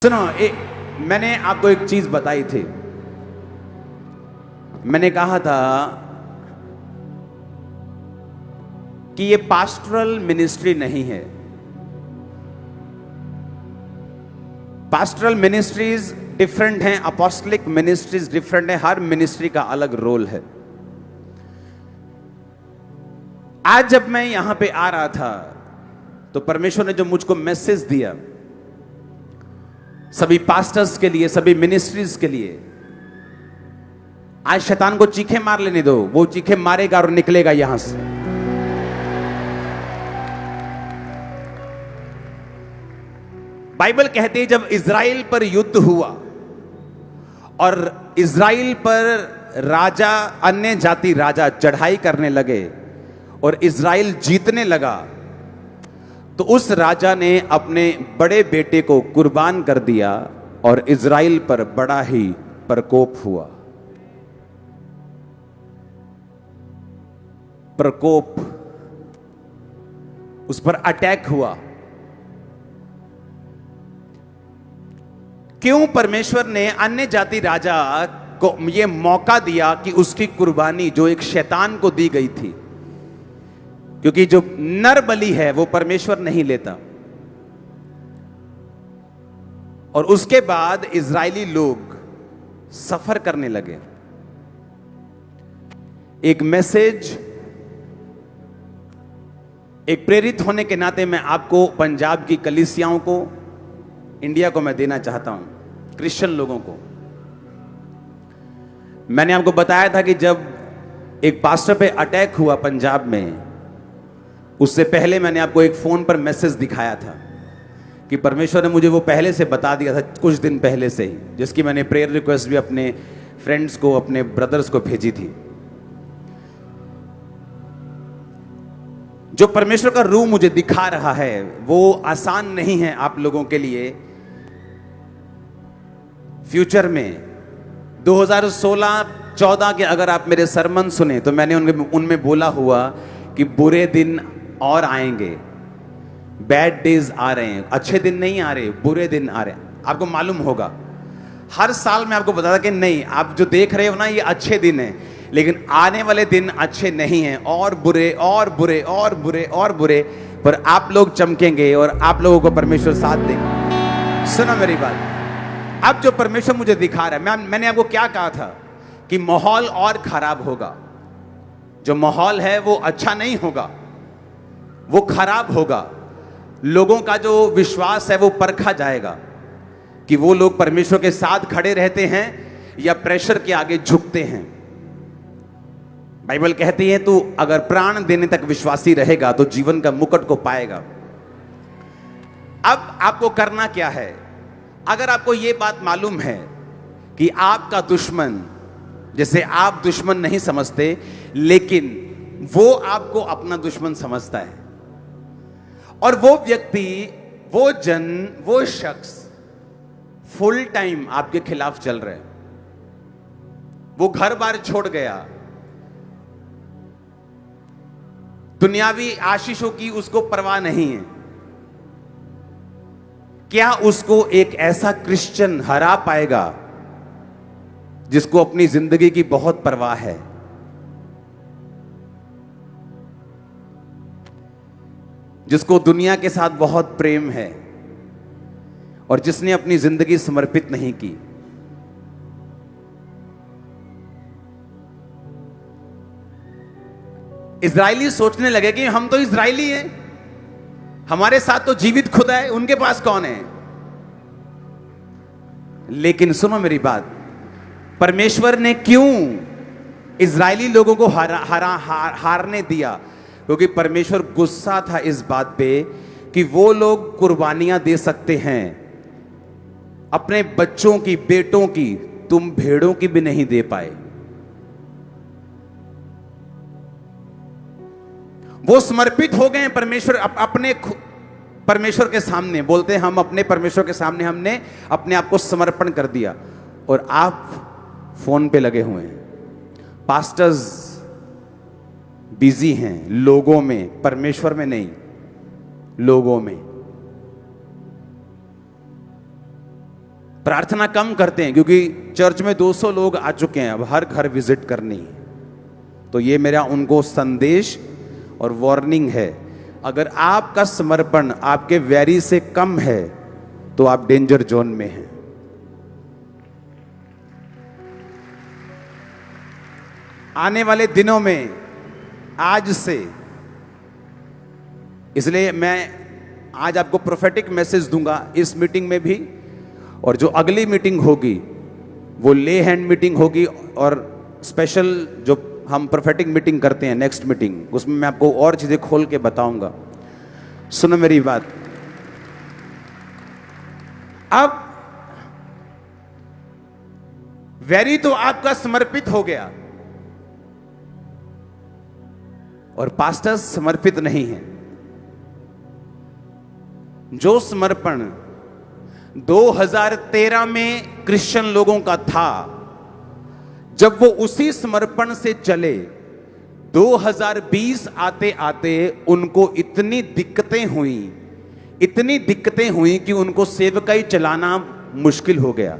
सुनो, मैंने आपको एक चीज बताई थी। मैंने कहा था कि ये पास्टरल मिनिस्ट्री नहीं है। पास्टरल मिनिस्ट्रीज डिफरेंट हैं, अपोस्टलिक मिनिस्ट्रीज डिफरेंट है। हर मिनिस्ट्री का अलग रोल है। आज जब मैं यहां पे आ रहा था तो परमेश्वर ने जो मुझको मैसेज दिया सभी पास्टर्स के लिए, सभी मिनिस्ट्रीज के लिए, आज शैतान को चीखे मार लेने दो। वो चीखे मारेगा और निकलेगा यहां से। बाइबल कहती है जब इज़राइल पर युद्ध हुआ और इज़राइल पर राजा, अन्य जाति राजा चढ़ाई करने लगे और इज़राइल जीतने लगा, तो उस राजा ने अपने बड़े बेटे को कुर्बान कर दिया और इज़राइल पर बड़ा ही प्रकोप हुआ। प्रकोप, उस पर अटैक हुआ। क्यों? परमेश्वर ने अन्य जाति राजा को यह मौका दिया कि उसकी कुर्बानी जो एक शैतान को दी गई थी, क्योंकि जो नर बलि है वो परमेश्वर नहीं लेता। और उसके बाद इजरायली लोग सफर करने लगे। एक मैसेज, एक प्रेरित होने के नाते मैं आपको, पंजाब की कलीसियाओं को, इंडिया को मैं देना चाहता हूं, क्रिश्चियन लोगों को। मैंने आपको बताया था कि जब एक पास्टर पे अटैक हुआ पंजाब में, उससे पहले मैंने आपको एक फोन पर मैसेज दिखाया था कि परमेश्वर ने मुझे वो पहले से बता दिया था, कुछ दिन पहले से ही, जिसकी मैंने प्रेयर रिक्वेस्ट भी अपने फ्रेंड्स को, अपने ब्रदर्स को भेजी थी। जो परमेश्वर का रूह मुझे दिखा रहा है वो आसान नहीं है आप लोगों के लिए। फ्यूचर में 2016-14 के अगर आप मेरे सरमन सुने तो मैंने उनमें बोला हुआ कि बुरे दिन और आएंगे, बैड डेज आ रहे हैं, अच्छे दिन नहीं आ रहे, बुरे दिन आ रहे हैं। आपको मालूम होगा, हर साल मैं आपको बताता कि नहीं, आप जो देख रहे हो ना ये अच्छे दिन हैं, लेकिन आने वाले दिन अच्छे नहीं हैं, और बुरे और बुरे और बुरे और बुरे, पर आप लोग चमकेंगे और आप लोगों को परमेश्वर साथ देंगे। सुनो मेरी बात, अब जो परमेश्वर मुझे दिखा रहा है, मैंने आपको क्या कहा था कि माहौल और खराब होगा। जो माहौल है वो अच्छा नहीं होगा, वो खराब होगा। लोगों का जो विश्वास है वो परखा जाएगा कि वो लोग परमेश्वर के साथ खड़े रहते हैं या प्रेशर के आगे झुकते हैं। बाइबल कहती है तू अगर प्राण देने तक विश्वासी रहेगा तो जीवन का मुकुट को पाएगा। अब आपको करना क्या है? अगर आपको यह बात मालूम है कि आपका दुश्मन, जैसे आप दुश्मन नहीं समझते लेकिन वो आपको अपना दुश्मन समझता है, और वो व्यक्ति, वो जन, वो शख्स फुल टाइम आपके खिलाफ चल रहे हैं, वो घर बार छोड़ गया, दुनियावी आशीषों की उसको परवाह नहीं है, क्या उसको एक ऐसा क्रिश्चियन हरा पाएगा जिसको अपनी जिंदगी की बहुत परवाह है? जिसको दुनिया के साथ बहुत प्रेम है और जिसने अपनी जिंदगी समर्पित नहीं की? इजरायली सोचने लगे कि हम तो इजरायली हैं, हमारे साथ तो जीवित खुदा है, उनके पास कौन है? लेकिन सुनो मेरी बात, परमेश्वर ने क्यों इजरायली लोगों को हारने दिया? क्योंकि परमेश्वर गुस्सा था इस बात पे कि वो लोग कुर्बानियां दे सकते हैं अपने बच्चों की, बेटों की, तुम भेड़ों की भी नहीं दे पाए। वो समर्पित हो गए परमेश्वर, अपने परमेश्वर के सामने। बोलते हैं हम अपने परमेश्वर के सामने हमने अपने आप को समर्पण कर दिया, और आप फोन पे लगे हुए हैं। पास्टर्स बिजी हैं लोगों में, परमेश्वर में नहीं, लोगों में। प्रार्थना कम करते हैं क्योंकि चर्च में 200 लोग आ चुके हैं, अब हर घर विजिट करनी है। तो ये मेरा उनको संदेश और वार्निंग है। अगर आपका समर्पण आपके वैरी से कम है तो आप डेंजर जोन में हैं। आने वाले दिनों में आज से, इसलिए मैं आज आपको प्रोफेटिक मैसेज दूंगा इस मीटिंग में भी, और जो अगली मीटिंग होगी वो ले हैंड मीटिंग होगी, और स्पेशल जो हम प्रोफेटिक मीटिंग करते हैं नेक्स्ट मीटिंग, उसमें मैं आपको और चीजें खोल के बताऊंगा। सुनो मेरी बात। अब वैरी तो आपका समर्पित हो गया और पास्टर्स समर्पित नहीं है। जो समर्पण 2013 में क्रिश्चियन लोगों का था, जब वो उसी समर्पण से चले, 2020 आते आते उनको इतनी दिक्कतें हुई कि उनको सेवकाई चलाना मुश्किल हो गया।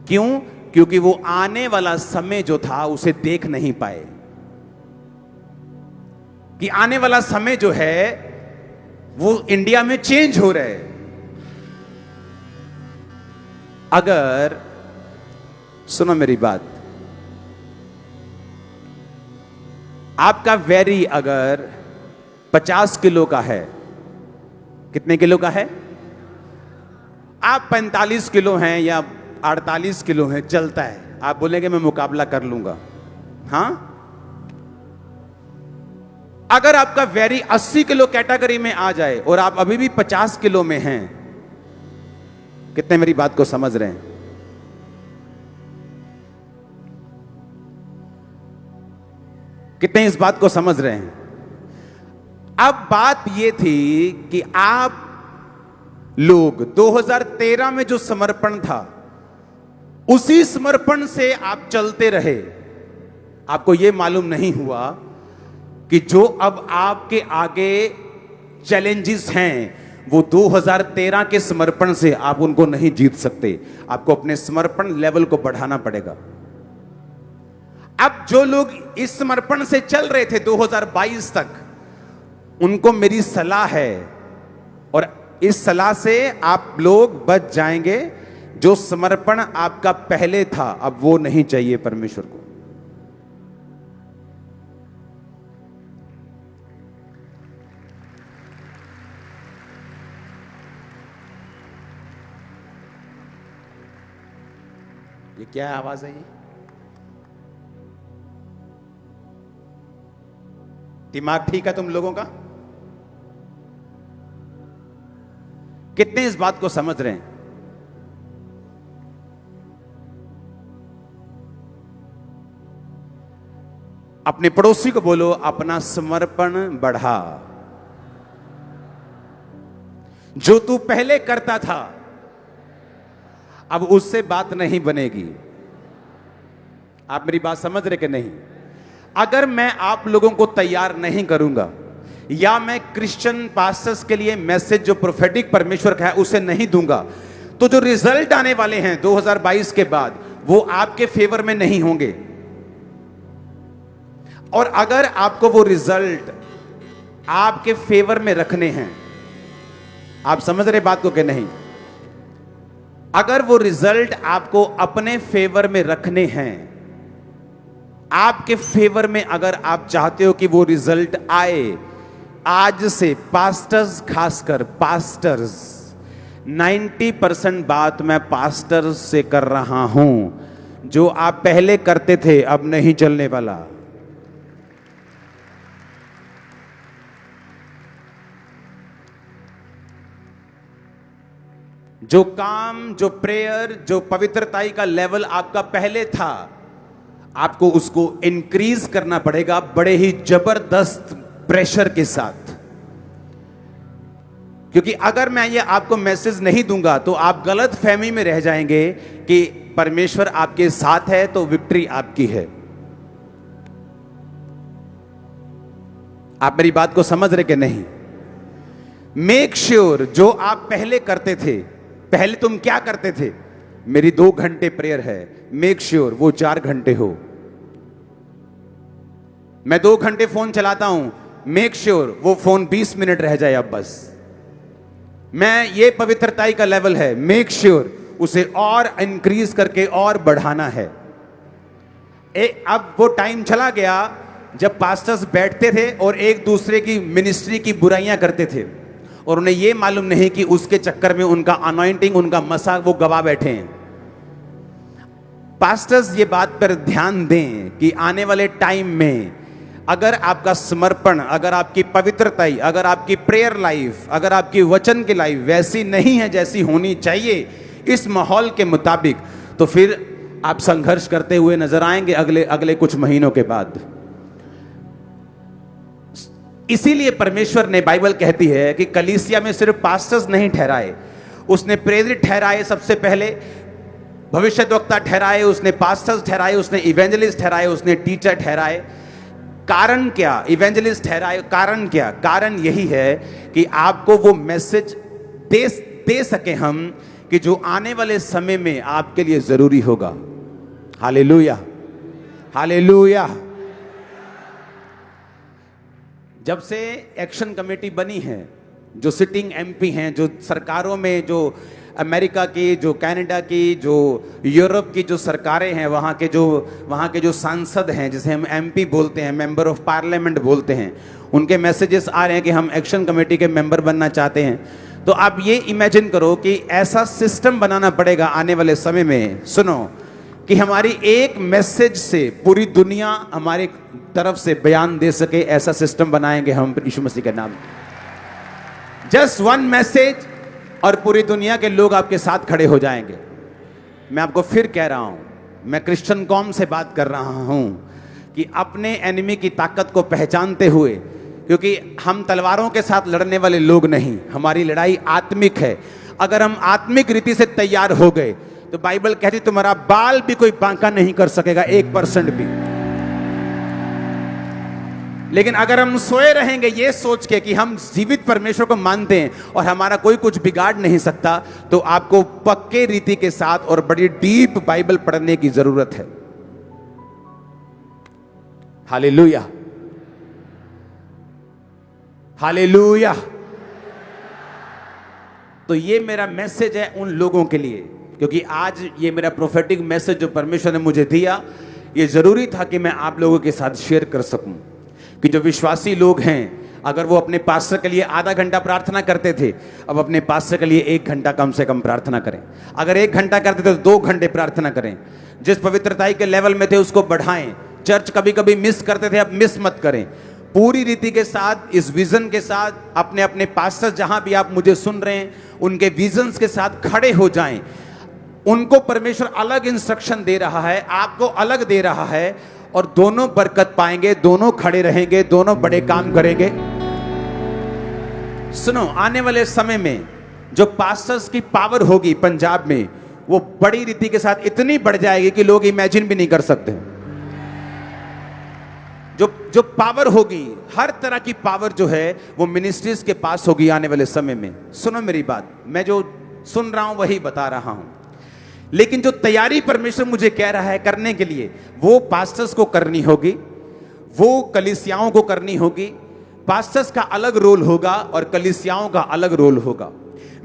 क्यों? क्योंकि वो आने वाला समय जो था उसे देख नहीं पाए कि आने वाला समय जो है वो इंडिया में चेंज हो रहा है। अगर सुनो मेरी बात, आपका वैरी अगर 50 किलो का है, कितने किलो का है? आप 45 किलो हैं या 48 किलो हैं, चलता है। आप बोलेंगे मैं मुकाबला कर लूंगा, हां? अगर आपका वैरी 80 किलो कैटेगरी में आ जाए और आप अभी भी 50 किलो में हैं, कितने मेरी बात को समझ रहे हैं? कितने इस बात को समझ रहे हैं? अब बात यह थी कि आप लोग 2013 में जो समर्पण था उसी समर्पण से आप चलते रहे। आपको यह मालूम नहीं हुआ कि जो अब आपके आगे चैलेंजेस हैं वो 2013 के समर्पण से आप उनको नहीं जीत सकते। आपको अपने समर्पण लेवल को बढ़ाना पड़ेगा। अब जो लोग इस समर्पण से चल रहे थे 2022 तक, उनको मेरी सलाह है, और इस सलाह से आप लोग बच जाएंगे। जो समर्पण आपका पहले था अब वो नहीं चाहिए परमेश्वर को। ये क्या आवाज है? ये दिमाग ठीक है तुम लोगों का? कितने इस बात को समझ रहे हैं? अपने पड़ोसी को बोलो अपना समर्पण बढ़ा। जो तू पहले करता था अब उससे बात नहीं बनेगी। आप मेरी बात समझ रहे कि नहीं? अगर मैं आप लोगों को तैयार नहीं करूंगा या मैं क्रिश्चियन पास्टर्स के लिए मैसेज जो प्रोफेटिक परमेश्वर का है उसे नहीं दूंगा, तो जो रिजल्ट आने वाले हैं 2022 के बाद वो आपके फेवर में नहीं होंगे। और अगर आपको वो रिजल्ट आपके फेवर में रखने हैं, आप समझ रहे बात को कि नहीं? अगर वो रिजल्ट आपको अपने फेवर में रखने हैं, आपके फेवर में अगर आप चाहते हो कि वो रिजल्ट आए, आज से पास्टर्स, खासकर पास्टर्स, 90% बात मैं पास्टर्स से कर रहा हूं। जो आप पहले करते थे अब नहीं चलने वाला। जो काम, जो प्रेयर, जो पवित्रताई का लेवल आपका पहले था, आपको उसको इंक्रीज करना पड़ेगा बड़े ही जबरदस्त प्रेशर के साथ। क्योंकि अगर मैं ये आपको मैसेज नहीं दूंगा तो आप गलत फहमी में रह जाएंगे कि परमेश्वर आपके साथ है तो विक्ट्री आपकी है। आप मेरी बात को समझ रहे कि नहीं? मेक श्योर जो आप पहले करते थे, पहले तुम क्या करते थे? मेरी 2 घंटे प्रेयर है, मेक श्योर वो 4 घंटे हो। मैं 2 घंटे फोन चलाता हूं, मेक श्योर वो फोन 20 मिनट रह जाए अब बस। मैं ये पवित्रताई का लेवल है, मेक श्योर उसे और इंक्रीज करके और बढ़ाना है। अब वो टाइम चला गया जब पास्टर्स बैठते थे और एक दूसरे की मिनिस्ट्री की बुराइयां करते थे और उन्हें यह मालूम नहीं कि उसके चक्कर में उनका अनॉइंटिंग, उनका मसा वो गवा बैठे हैं। पास्टर्स ये बात पर ध्यान दें कि आने वाले टाइम में अगर आपका समर्पण, अगर आपकी पवित्रताई, अगर आपकी प्रेयर लाइफ, अगर आपकी वचन की लाइफ वैसी नहीं है जैसी होनी चाहिए इस माहौल के मुताबिक, तो फिर आप संघर्ष करते हुए नजर आएंगे अगले कुछ महीनों के बाद। इसीलिए परमेश्वर ने, बाइबल कहती है कि कलीसिया में सिर्फ पास्टर्स नहीं ठहराए, उसने प्रेरित ठहराए, सबसे पहले भविष्यद्वक्ता ठहराए, उसने पास्टर्स ठहराए, उसने इवेंजलिस्ट ठहराए, उसने टीचर ठहराए। कारण क्या? इवेंजलिस्ट ठहराए, कारण क्या? कारण यही है कि आपको वो मैसेज दे सके हम कि जो आने वाले समय में आपके लिए जरूरी होगा। Hallelujah, hallelujah. जब से एक्शन कमेटी बनी है, जो सिटिंग एमपी हैं, जो सरकारों में, जो अमेरिका की, जो कनाडा की, जो यूरोप की जो सरकारें हैं, वहाँ के जो सांसद हैं, जिसे हम एमपी बोलते हैं, मेंबर ऑफ पार्लियामेंट बोलते हैं, उनके मैसेजेस आ रहे हैं कि हम एक्शन कमेटी के मेंबर बनना चाहते हैं। तो आप ये इमेजिन करो कि ऐसा सिस्टम बनाना पड़ेगा आने वाले समय में, सुनो, कि हमारी एक मैसेज से पूरी दुनिया हमारी तरफ से बयान दे सके। ऐसा सिस्टम बनाएंगे हम यीशु मसीह के नाम। जस्ट वन मैसेज और पूरी दुनिया के लोग आपके साथ खड़े हो जाएंगे। मैं आपको फिर कह रहा हूं, मैं क्रिश्चियन कौम से बात कर रहा हूं कि अपने एनिमी की ताकत को पहचानते हुए, क्योंकि हम तलवारों के साथ लड़ने वाले लोग नहीं, हमारी लड़ाई आत्मिक है। अगर हम आत्मिक रीति से तैयार हो गए तो बाइबल कहती तुम्हारा बाल भी कोई बांका नहीं कर सकेगा, 1% भी। लेकिन अगर हम सोए रहेंगे ये सोच के कि हम जीवित परमेश्वर को मानते हैं और हमारा कोई कुछ बिगाड़ नहीं सकता, तो आपको पक्के रीति के साथ और बड़ी डीप बाइबल पढ़ने की जरूरत है। Hallelujah, hallelujah. तो ये मेरा मैसेज है उन लोगों के लिए, क्योंकि आज ये मेरा प्रोफेटिक मैसेज जो परमेश्वर ने मुझे दिया, ये जरूरी था कि मैं आप लोगों के साथ शेयर कर सकूं कि जो विश्वासी लोग हैं, अगर वो अपने पास्टर के लिए आधा घंटा प्रार्थना करते थे, अब अपने पास्टर के लिए 1 घंटा कम से कम प्रार्थना करें। अगर 1 घंटा करते थे तो 2 घंटे प्रार्थना करें। जिस पवित्रताई के लेवल में थे उसको बढ़ाएं। चर्च कभी कभी मिस करते थे, अब मिस मत करें। पूरी रीति के साथ, इस विजन के साथ, अपने अपने पास्टर जहां भी आप मुझे सुन रहे हैं उनके विजन्स के साथ खड़े हो जाएं। उनको परमेश्वर अलग इंस्ट्रक्शन दे रहा है, आपको अलग दे रहा है, और दोनों बरकत पाएंगे, दोनों खड़े रहेंगे, दोनों बड़े काम करेंगे। सुनो, आने वाले समय में जो पास्टर्स की पावर होगी पंजाब में, वो बड़ी रीति के साथ इतनी बढ़ जाएगी कि लोग इमेजिन भी नहीं कर सकते। जो पावर होगी, हर तरह की पावर जो है वो मिनिस्ट्रीज के पास होगी आने वाले समय में। सुनो मेरी बात, मैं जो सुन रहा हूं वही बता रहा हूं, लेकिन जो तैयारी परमेश्वर मुझे कह रहा है करने के लिए, वो पास्टर्स को करनी होगी, वो कलीसियाओं को करनी होगी। पास्टर्स का अलग रोल होगा और कलीसियाओं का अलग रोल होगा।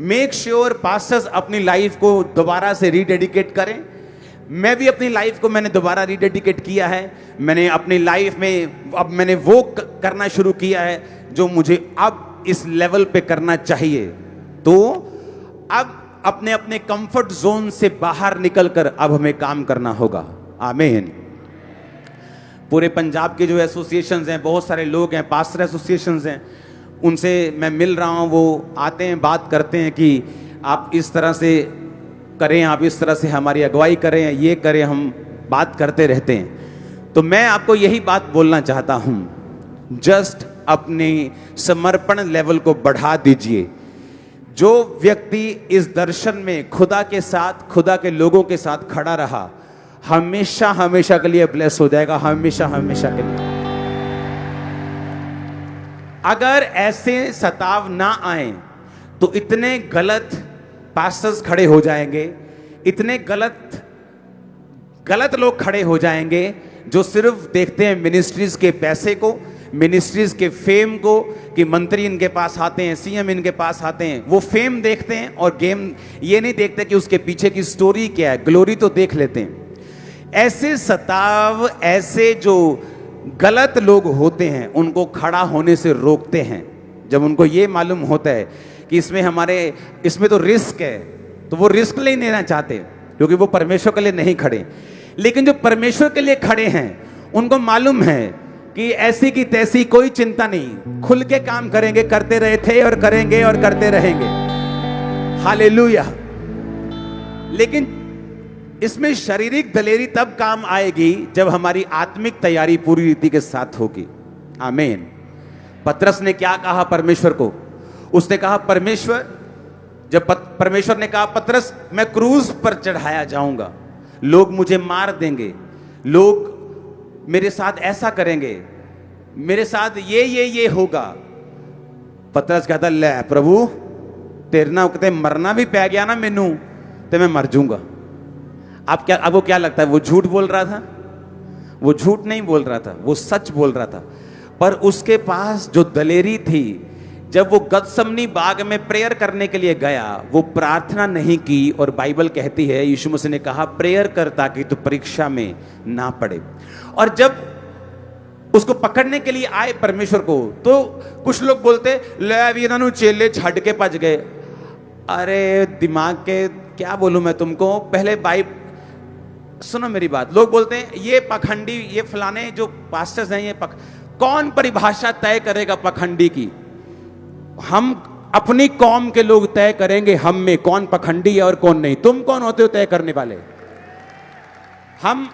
मेक श्योर पास्टर्स अपनी लाइफ को दोबारा से रीडेडिकेट करें। मैं भी अपनी लाइफ को मैंने दोबारा रीडेडिकेट किया है। मैंने अपनी लाइफ में अब मैंने वो करना शुरू किया है जो मुझे अब इस लेवल पे करना चाहिए। तो अब अपने अपने कंफर्ट जोन से बाहर निकलकर अब हमें काम करना होगा। आमीन। पूरे पंजाब के जो एसोसिएशंस हैं, बहुत सारे लोग हैं, पास्टर एसोसिएशंस हैं, उनसे मैं मिल रहा हूं। वो आते हैं, बात करते हैं कि आप इस तरह से करें, आप इस तरह से हमारी अगुवाई करें, ये करें, हम बात करते रहते हैं। तो मैं आपको यही बात बोलना चाहता हूं, जस्ट अपने समर्पण लेवल को बढ़ा दीजिए। जो व्यक्ति इस दर्शन में खुदा के साथ, खुदा के लोगों के साथ खड़ा रहा, हमेशा हमेशा के लिए ब्लेस हो जाएगा, हमेशा हमेशा के लिए। अगर ऐसे सताव ना आए तो इतने गलत पास्टर्स खड़े हो जाएंगे इतने गलत लोग खड़े हो जाएंगे जो सिर्फ देखते हैं मिनिस्ट्रीज के पैसे को, मिनिस्ट्रीज के फेम को, कि मंत्री इनके पास आते हैं, सीएम इनके पास आते हैं, वो फेम देखते हैं और गेम ये नहीं देखते कि उसके पीछे की स्टोरी क्या है, ग्लोरी तो देख लेते हैं। ऐसे सताव, ऐसे जो गलत लोग होते हैं उनको खड़ा होने से रोकते हैं। जब उनको ये मालूम होता है कि इसमें तो रिस्क है, तो वो रिस्क नहीं लेना चाहते, क्योंकि वो परमेश्वर के लिए नहीं खड़े। लेकिन जो परमेश्वर के लिए खड़े हैं उनको मालूम है कि ऐसी की तैसी कोई चिंता नहीं, खुल के काम करेंगे, करते रहे थे और करेंगे और करते रहेंगे। हालेलुया। लेकिन इसमें शारीरिक दलेरी तब काम आएगी जब हमारी आत्मिक तैयारी पूरी रीति के साथ होगी। आमीन। पतरस ने क्या कहा परमेश्वर को? उसने कहा परमेश्वर ने कहा पतरस, मैं क्रूज पर चढ़ाया जाऊंगा, लोग मुझे मार देंगे, लोग मेरे साथ ऐसा करेंगे, मेरे साथ ये होगा। पतरस कहता, ले प्रभु तेरे ना कहते मरना भी पै गया ना मैनू तो मैं मर जाऊंगा। आपको क्या लगता है वो झूठ बोल रहा था? वो झूठ नहीं बोल रहा था, वो सच बोल रहा था। पर उसके पास जो दलेरी थी, जब वो गतसमनी बाग में प्रेयर करने के लिए गया, वो प्रार्थना नहीं की। और बाइबल कहती है, यीशु मसीह ने कहा प्रेयर कर ताकि तू परीक्षा में ना पड़े। और जब उसको पकड़ने के लिए आए परमेश्वर को, तो कुछ लोग बोलते ले वीरानु चेले छड़ के भज गए। अरे दिमाग के क्या बोलूं मैं तुमको, पहले सुनो मेरी बात। लोग बोलते हैं ये पखंडी, ये फलाने जो पास्टर्स हैं ये कौन परिभाषा तय करेगा पखंडी की? हम अपनी कौम के लोग तय करेंगे हम में कौन पखंडी है और कौन नहीं। तुम कौन होते हो तय करने वाले? हम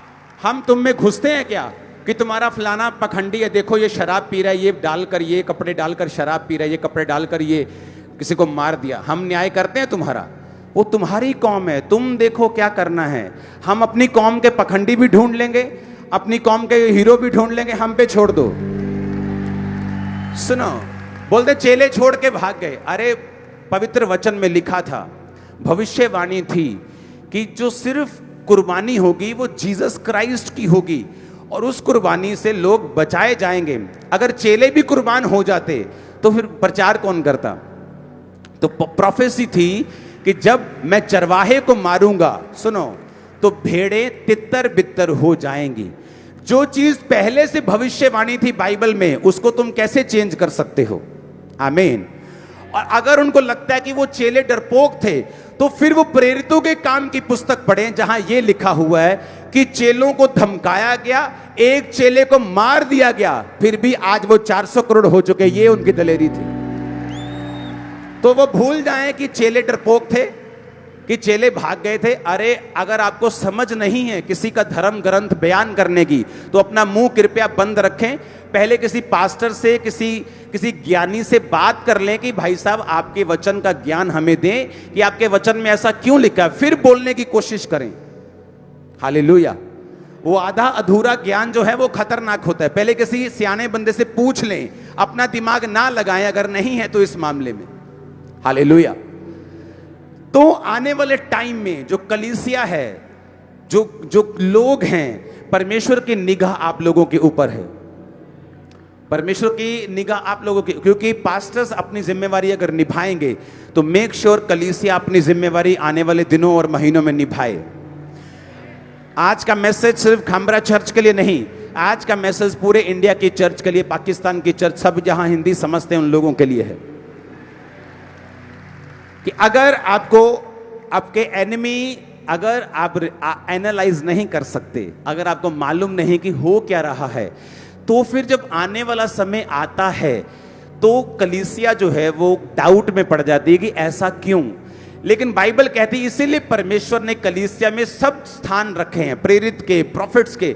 तुम में घुसते हैं क्या कि तुम्हारा फलाना पखंडी है, देखो ये शराब पी रहा है, ये डालकर, ये कपड़े डालकर शराब पी रहा है, ये कपड़े डालकर ये किसी को मार दिया। हम न्याय करते हैं तुम्हारा? वो तुम्हारी कौम है, तुम देखो क्या करना है। हम अपनी कौम के पखंडी भी ढूंढ लेंगे, अपनी कौम के हीरो भी ढूंढ लेंगे, हम पे छोड़ दो। सुनो, बोलते चेले छोड़ के भाग गए। अरे पवित्र वचन में लिखा था, भविष्यवाणी थी कि जो सिर्फ कुर्बानी होगी वो जीसस क्राइस्ट की होगी और उस कुर्बानी से लोग बचाए जाएंगे। अगर चेले भी कुर्बान हो जाते तो फिर प्रचार कौन करता? तो प्रोफेसी थी कि जब मैं चरवाहे को मारूंगा, सुनो, तो भेड़ें तितर बितर हो जाएंगी। जो चीज पहले से भविष्यवाणी थी बाइबल में, उसको तुम कैसे चेंज कर सकते हो? आमीन। और अगर उनको लगता है कि वो चेले डरपोक थे, तो फिर वो प्रेरितों के काम की पुस्तक पढ़ें, जहां ये लिखा हुआ है कि चेलों को धमकाया गया, एक चेले को मार दिया गया, फिर भी आज वो 400 करोड़ हो चुके। ये उनकी दलेरी थी। तो वो भूल जाएं कि चेले डरपोक थे, कि चेले भाग गए थे। अरे अगर आपको समझ नहीं है किसी का धर्म ग्रंथ बयान करने की, तो अपना मुंह कृपया बंद रखें। पहले किसी पास्टर से, किसी ज्ञानी से बात कर लें कि भाई साहब आपके वचन का ज्ञान हमें दें कि आपके वचन में ऐसा क्यों लिखा है, फिर बोलने की कोशिश करें। हालेलुया। वो आधा अधूरा ज्ञान जो है वो खतरनाक होता है। पहले किसी सियाने बंदे से पूछ लें, अपना दिमाग ना लगाएं अगर नहीं है तो इस मामले में। हालेलुया। तो आने वाले टाइम में जो कलीसिया है, जो लोग हैं, परमेश्वर की निगाह आप लोगों के ऊपर है। परमेश्वर की निगाह आप लोगों की, क्योंकि पास्टर्स अपनी जिम्मेवारी अगर निभाएंगे तो मेक श्योर कलीसिया अपनी जिम्मेवारी आने वाले दिनों और महीनों में निभाए। आज का मैसेज सिर्फ खामरा चर्च के लिए नहीं, आज का मैसेज पूरे इंडिया की चर्च के लिए, पाकिस्तान की चर्च, सब जहां हिंदी समझते हैं उन लोगों के लिए है कि अगर आपको आपके एनिमी, अगर आप एनालाइज नहीं कर सकते, अगर आपको मालूम नहीं कि हो क्या रहा है, तो फिर जब आने वाला समय आता है तो कलीसिया जो है वो डाउट में पड़ जाती है कि ऐसा क्यों। लेकिन बाइबल कहती है इसीलिए परमेश्वर ने कलीसिया में सब स्थान रखे हैं, प्रेरित के, प्रॉफिट्स के।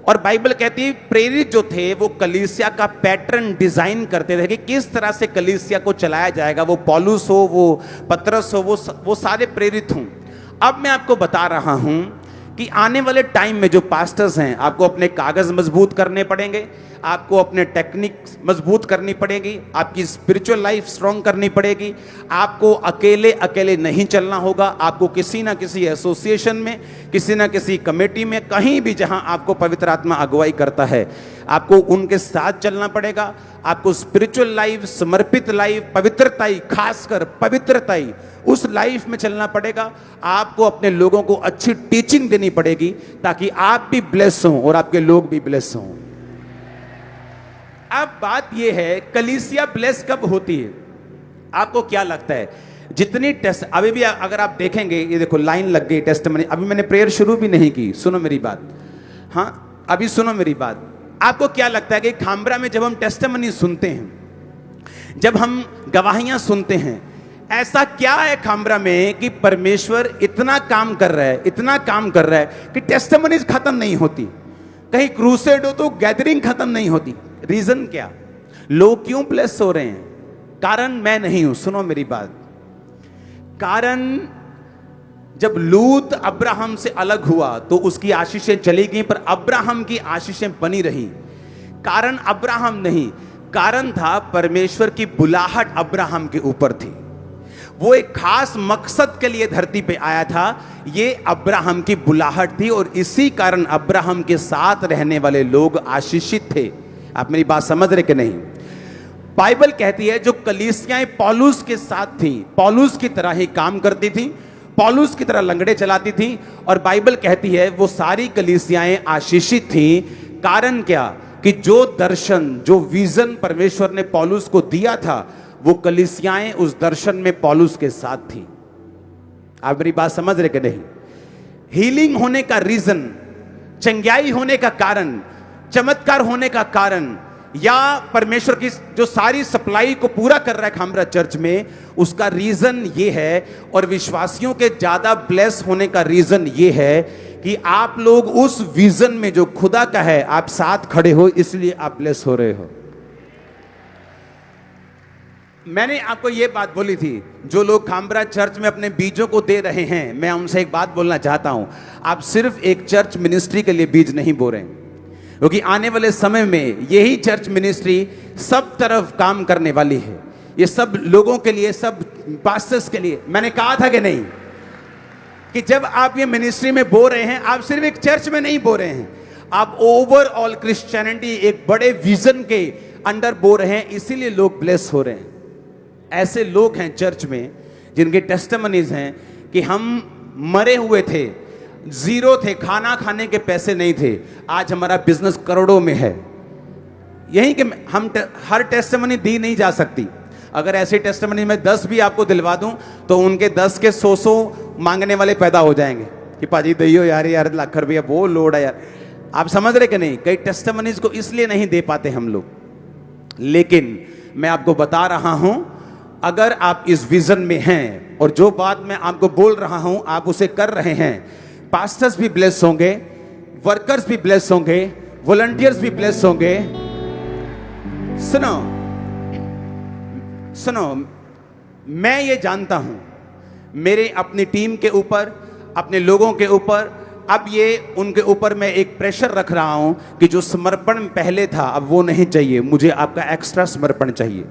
और बाइबल कहती है प्रेरित जो थे वो कलीसिया का पैटर्न डिजाइन करते थे कि किस तरह से कलीसिया को चलाया जाएगा। वो पौलुस हो, वो पतरस हो, वो सारे प्रेरित हों। अब मैं आपको बता रहा हूं कि आने वाले टाइम में जो पास्टर्स हैं, आपको अपने कागज मजबूत करने पड़ेंगे, आपको अपने टेक्निक मजबूत करनी पड़ेगी, आपकी स्पिरिचुअल लाइफ स्ट्रांग करनी पड़ेगी। आपको अकेले अकेले नहीं चलना होगा, आपको किसी ना किसी एसोसिएशन में, किसी ना किसी कमेटी में, कहीं भी जहां आपको पवित्र आत्मा अगुवाई करता है, आपको उनके साथ चलना पड़ेगा। आपको स्पिरिचुअल लाइफ, समर्पित लाइफ, पवित्रताई, खासकर पवित्रताई, उस लाइफ में चलना पड़ेगा। आपको अपने लोगों को अच्छी टीचिंग देनी पड़ेगी ताकि आप भी ब्लेस हों और आपके लोग भी ब्लेस हों। अब बात यह है, कलीसिया ब्लेस कब होती है? आपको क्या लगता है? जितनी टेस्ट अभी भी अगर आप देखेंगे, ये देखो लाइन लग गई टेस्टिमनी। अभी मैंने प्रेयर शुरू भी नहीं की, सुनो मेरी बात। हाँ, अभी सुनो मेरी बात। आपको क्या लगता है कि खामरा में जब हम टेस्टिमनी सुनते हैं, जब हम गवाहियां सुनते हैं, ऐसा क्या है खामरा में कि परमेश्वर इतना काम कर रहा है, इतना काम कर रहा है कि टेस्टिमनीज खत्म नहीं होती? कहीं क्रूसेड हो तो गैदरिंग खत्म नहीं होती। रीजन क्या? लोग क्यों ब्लेस हो रहे हैं? कारण मैं नहीं हूं, सुनो मेरी बात। कारण, जब लूत अब्राहम से अलग हुआ तो उसकी आशीषें चली गई, पर अब्राहम की आशीषें बनी रही। कारण अब्राहम नहीं, कारण था परमेश्वर की बुलाहट अब्राहम के ऊपर थी। वो एक खास मकसद के लिए धरती पे आया था, ये अब्राहम की बुलाहट थी, और इसी कारण अब्राहम के साथ रहने वाले लोग आशीषित थे। आप मेरी बात समझ रहे कि नहीं? बाइबल कहती है जो कलीसियाएं पौलुस के साथ थीं, पौलुस की तरह ही काम करती थीं, पौलुस की तरह लंगड़े चलाती थीं, और बाइबल कहती है वो सारी कलीसियाएं आशीषित थीं। कारण क्या? कि जो दर्शन, जो विजन परमेश्वर ने पौलुस को दिया था, वो कलीसियाएं उस दर्शन में पौलुस के साथ थी। आप मेरी बात समझ रहे कि नहीं? हीलिंग होने का रीजन, चंगाई होने का कारण, चमत्कार होने का कारण, या परमेश्वर की जो सारी सप्लाई को पूरा कर रहा है खामरा चर्च में, उसका रीजन ये है, और विश्वासियों के ज्यादा ब्लेस होने का रीजन ये है कि आप लोग उस विजन में जो खुदा का है, आप साथ खड़े हो, इसलिए आप ब्लेस हो रहे हो। मैंने आपको यह बात बोली थी, जो लोग खामरा चर्च में अपने बीजों को दे रहे हैं, मैं उनसे एक बात बोलना चाहता हूं, आप सिर्फ एक चर्च मिनिस्ट्री के लिए बीज नहीं बो रहे हैं, क्योंकि आने वाले समय में यही चर्च मिनिस्ट्री सब तरफ काम करने वाली है। ये सब लोगों के लिए, सब पास्टर्स के लिए। मैंने कहा था कि नहीं, कि जब आप ये मिनिस्ट्री में बो रहे हैं, आप सिर्फ एक चर्च में नहीं बो रहे हैं, आप ओवरऑल क्रिश्चियनिटी एक बड़े विजन के अंडर बो रहे हैं, इसीलिए लोग ब्लेस हो रहे हैं। ऐसे लोग हैं चर्च में जिनके टेस्टिमनीज हैं कि हम मरे हुए थे, जीरो थे, खाना खाने के पैसे नहीं थे, आज हमारा बिजनेस करोड़ों में है। यही कि हम हर टेस्टिमनी दी नहीं जा सकती। अगर ऐसी टेस्टिमनी में 10 भी आपको दिलवा दूं तो उनके 10 के 100 मांगने वाले पैदा हो जाएंगे कि पाजी दैयो यार लाख रुपया वो लोड है यार। आप समझ रहे कि नहीं? कई टेस्टिमनीज को इसलिए नहीं दे पाते हम लोग, लेकिन मैं आपको बता रहा हूं, अगर आप इस विजन में हैं और जो बात मैं आपको बोल रहा हूं आप उसे कर रहे हैं, पास्टर्स भी ब्लेस होंगे, वर्कर्स भी ब्लेस होंगे, वॉलंटियर्स भी ब्लेस होंगे। सुनो सुनो, मैं ये जानता हूं, मेरे अपनी टीम के ऊपर, अपने लोगों के ऊपर, अब ये उनके ऊपर मैं एक प्रेशर रख रहा हूं कि जो समर्पण पहले था अब वो नहीं चाहिए, मुझे आपका एक्स्ट्रा समर्पण चाहिए।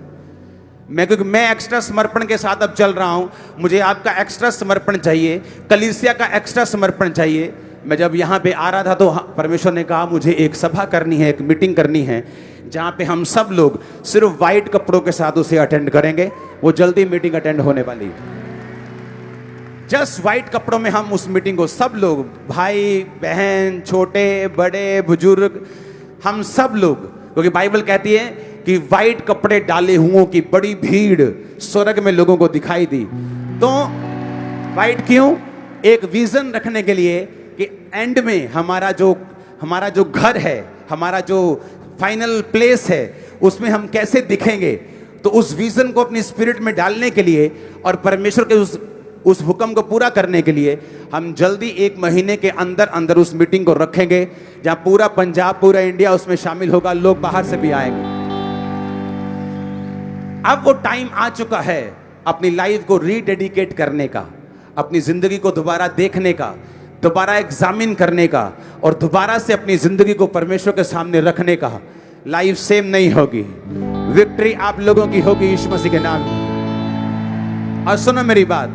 क्योंकि मैं एक्स्ट्रा समर्पण के साथ अब चल रहा हूं, मुझे आपका एक्स्ट्रा समर्पण चाहिए, कलीसिया का एक्स्ट्रा समर्पण चाहिए। मैं जब यहां पे आ रहा था तो परमेश्वर ने कहा मुझे एक सभा करनी है, एक मीटिंग करनी है, जहां पे हम सब लोग सिर्फ वाइट कपड़ों के साथ उसे अटेंड करेंगे। वो जल्दी मीटिंग अटेंड होने वाली है। जस्ट वाइट कपड़ों में हम उस मीटिंग को, सब लोग, भाई बहन, छोटे बड़े बुजुर्ग, हम सब लोग, क्योंकि बाइबल कहती है कि वाइट कपड़े डाले हुओं की बड़ी भीड़ स्वर्ग में लोगों को दिखाई दी। तो वाइट क्यों? एक विजन रखने के लिए कि एंड में हमारा जो घर है, हमारा जो फाइनल प्लेस है, उसमें हम कैसे दिखेंगे। तो उस विजन को अपनी स्पिरिट में डालने के लिए और परमेश्वर के उस हुक्म को पूरा करने के लिए हम जल्दी 1 महीने के अंदर अंदर उस मीटिंग को रखेंगे, जहां पूरा पंजाब, पूरा इंडिया उसमें शामिल होगा, लोग बाहर से भी आएंगे। अब वो टाइम आ चुका है अपनी लाइफ को रीडेडिकेट करने का, अपनी जिंदगी को दोबारा देखने का, दोबारा एग्जामिन करने का, और दोबारा से अपनी जिंदगी को परमेश्वर के सामने रखने का। लाइफ सेम नहीं होगी। विक्ट्री आप लोगों की होगी यीशु मसीह के नाम में। और सुनो मेरी बात,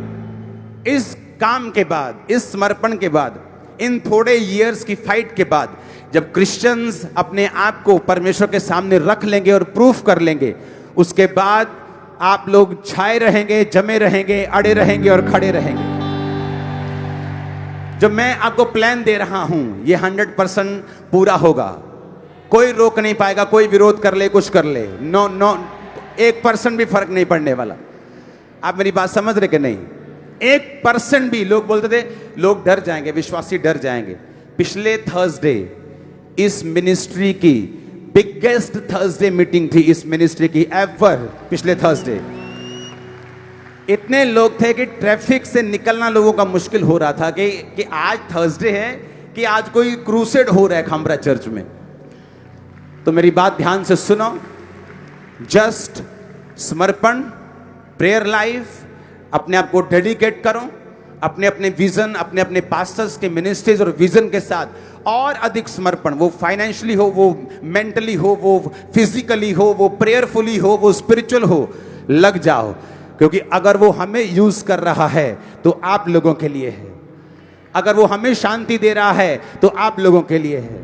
इस काम के बाद, इस समर्पण के बाद, इन थोड़े ईयर्स की फाइट के बाद, जब क्रिश्चियंस अपने आप को परमेश्वर के सामने रख लेंगे और प्रूफ कर लेंगे, उसके बाद आप लोग छाए रहेंगे, जमे रहेंगे, अड़े रहेंगे और खड़े रहेंगे। जो मैं आपको प्लान दे रहा हूं ये 100% पूरा होगा। कोई रोक नहीं पाएगा, कोई विरोध कर ले, कुछ कर ले, नो नो, 1% भी फर्क नहीं पड़ने वाला। आप मेरी बात समझ रहे कि नहीं? 1% भी। लोग बोलते थे लोग डर जाएंगे, विश्वासी डर जाएंगे। पिछले थर्सडे इस मिनिस्ट्री की बिगेस्ट थर्सडे मीटिंग थी, इस मिनिस्ट्री की एवर। पिछले थर्सडे इतने लोग थे कि ट्रैफिक से निकलना लोगों का मुश्किल हो रहा था कि आज थर्सडे है, कि आज कोई क्रूसेड हो रहा है खामरा चर्च में। तो मेरी बात ध्यान से सुनो। जस्ट समर्पण, प्रेयर लाइफ, अपने आप को डेडिकेट करो, अपने अपने विजन, अपने अपने पास्टर्स के मिनिस्ट्रीज और विजन के साथ और अधिक समर्पण, वो फाइनेंशियली हो, वो मेंटली हो, वो फिजिकली हो, वो प्रेयरफुली हो, वो स्पिरिचुअल हो, लग जाओ। क्योंकि अगर वो हमें यूज कर रहा है तो आप लोगों के लिए है। अगर वो हमें शांति दे रहा है तो आप लोगों के लिए है।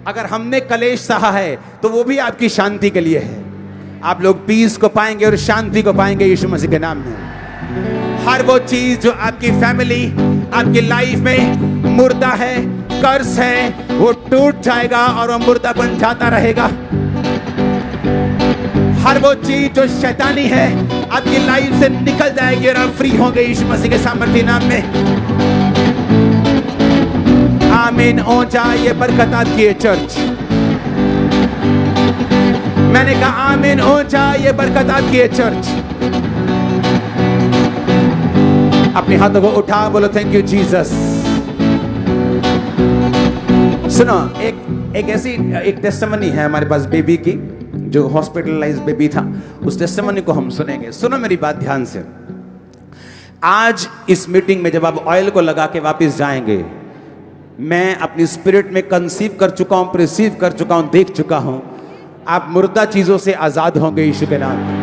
अगर हमने कलेश सहा है तो वो भी आपकी शांति के लिए है। आप लोग पीस को पाएंगे और शांति को पाएंगे यीशु मसीह के नाम में। हर वो चीज जो आपकी फैमिली, आपकी लाइफ में मुर्दा है, कर्ज है, वो टूट जाएगा और वो मुर्दा बन जाता रहेगा। हर वो चीज जो शैतानी है आपकी लाइफ से निकल जाएगी और आप फ्री होंगे यीशु मसीह के सामर्थ्य नाम में। आमीन हो जाए ये बरकत आपकी है चर्च। मैंने कहा आमीन हो जाए ये बरकत आपकी है चर्च। अपने हाथों को उठा, बोलो थैंक यू जीसस। सुनो, एक ऐसी एक टेस्टिमनी है हमारे पास बेबी की, जो हॉस्पिटलाइज बेबी था। उस टेस्टिमनी को हम सुनेंगे। सुनो मेरी बात ध्यान से। आज इस मीटिंग में जब आप ऑयल को लगा के वापस जाएंगे, मैं अपनी स्पिरिट में कंसीव कर चुका हूं, रिसीव कर चुका हूं, देख चुका हूं, आप मुर्दा चीजों से आजाद होंगे यीशु के नाम में।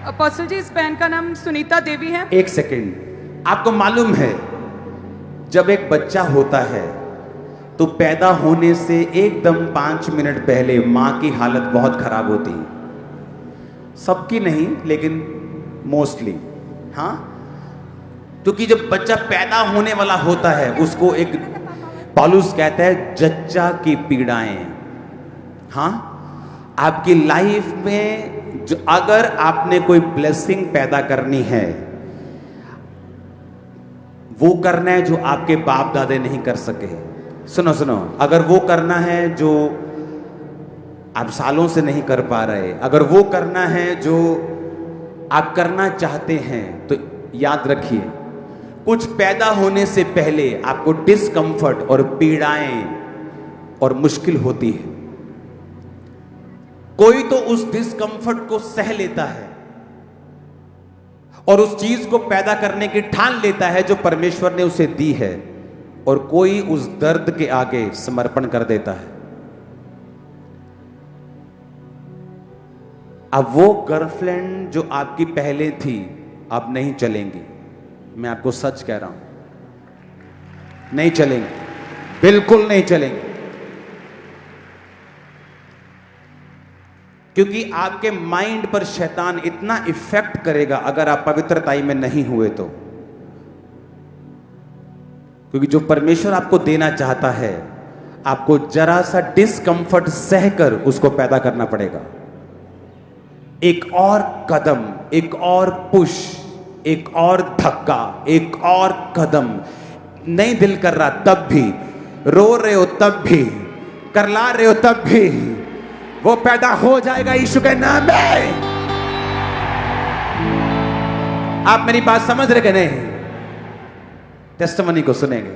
अपोस्टल जी, इस बहन का नाम सुनीता देवी है। एक सेकेंड, आपको मालूम है जब एक बच्चा होता है तो पैदा होने से एकदम 5 मिनट पहले मां की हालत बहुत खराब होती है। सबकी नहीं लेकिन मोस्टली, हाँ। क्योंकि जब बच्चा पैदा होने वाला होता है उसको एक पौलुस कहता है जच्चा की पीड़ाएं। हाँ, आपकी लाइफ में जो अगर आपने कोई ब्लेसिंग पैदा करनी है, वो करना है जो आपके बाप दादे नहीं कर सके। सुनो सुनो, अगर वो करना है जो आप सालों से नहीं कर पा रहे, अगर वो करना है जो आप करना चाहते हैं, तो याद रखिए कुछ पैदा होने से पहले आपको डिस्कंफर्ट और पीड़ाएं और मुश्किल होती है। कोई तो उस डिस्कंफर्ट को सह लेता है और उस चीज को पैदा करने की ठान लेता है जो परमेश्वर ने उसे दी है, और कोई उस दर्द के आगे समर्पण कर देता है। अब वो गर्लफ्रेंड जो आपकी पहले थी अब नहीं चलेंगी। मैं आपको सच कह रहा हूं, नहीं चलेंगे, बिल्कुल नहीं चलेंगे। क्योंकि आपके माइंड पर शैतान इतना इफेक्ट करेगा अगर आप पवित्रताई में नहीं हुए तो। क्योंकि जो परमेश्वर आपको देना चाहता है, आपको जरा सा डिस्कंफर्ट सहकर उसको पैदा करना पड़ेगा। एक और कदम, एक और पुश, एक और धक्का, एक और कदम। नहीं दिल कर रहा तब भी, रो रहे हो तब भी, करला रहे हो तब भी, वो पैदा हो जाएगा यीशु के नाम में। आप मेरी बात समझ रहे कि नहीं? टेस्टिमनी को सुनेंगे।